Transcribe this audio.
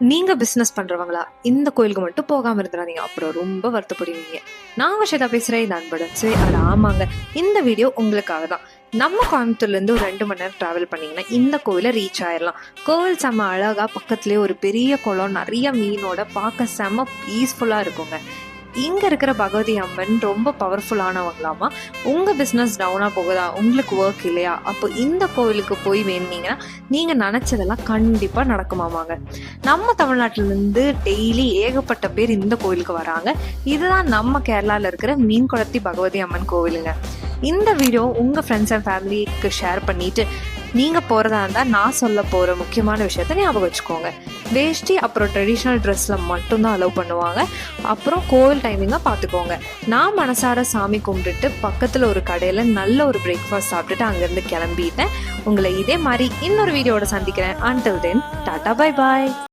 நீங்க பிசினஸ் பண்றவங்களா இந்த கோயிலுக்கு மட்டும் போகாம இருந்துடாதீங்க, அப்புறம் ரொம்ப வருத்தப்படுவீங்க. நான் வர்ஷிதா பேசுறேன், இது அன்புடன் சரி. அது ஆமாங்க, இந்த வீடியோ உங்களுக்காக தான். நம்ம கோயம்புத்தூர்ல இருந்து ஒரு 2 மணி நேரம் டிராவல் பண்ணீங்கன்னா இந்த கோயிலை ரீச் ஆயிடலாம். கோவில் செம்ம அழகா, பக்கத்துலயே ஒரு பெரிய குளம், நிறைய மீனோட பார்க்க செம்ம பீஸ்ஃபுல்லா இருக்குங்க. இங்க இருக்கிற பகவதி அம்மன் ரொம்ப பவர்ஃபுல்லானவங்களாமா. உங்க பிசினஸ் டவுனா போகுதா, உங்களுக்கு ஒர்க் இல்லையா, அப்போ இந்த கோவிலுக்கு போய் வேணுனீங்கன்னா நீங்க நினைச்சதெல்லாம் கண்டிப்பா நடக்குமாமாங்க. நம்ம தமிழ்நாட்டில இருந்து டெய்லி ஏகப்பட்ட பேர் இந்த கோவிலுக்கு வராங்க. இதுதான் நம்ம கேரளால இருக்கிற மீன்குளத்தி பகவதி அம்மன் கோவிலுங்க. இந்த வீடியோ உங்க ஃப்ரெண்ட்ஸ் அண்ட் ஃபேமிலிக்கு ஷேர் பண்ணிட்டு நீங்க போறதா இருந்தா நான் சொல்ல போற முக்கியமான விஷயத்த ஞாபகம் வச்சுக்கோங்க. வேஷ்டி அப்புறம் ட்ரெடிஷ்னல் ட்ரெஸ்ல மட்டும்தான் அலோவ் பண்ணுவாங்க. அப்புறம் கோவில் டைமிங்கா பார்த்துக்கோங்க. நான் மனசார சாமி கும்பிட்டுட்டு பக்கத்துல ஒரு கடையில நல்ல ஒரு பிரேக்ஃபாஸ்ட் சாப்பிட்டுட்டு அங்கிருந்து கிளம்பிட்டேன். உங்களை இதே மாதிரி இன்னொரு வீடியோட சந்திக்கிறேன். until then tata bye bye.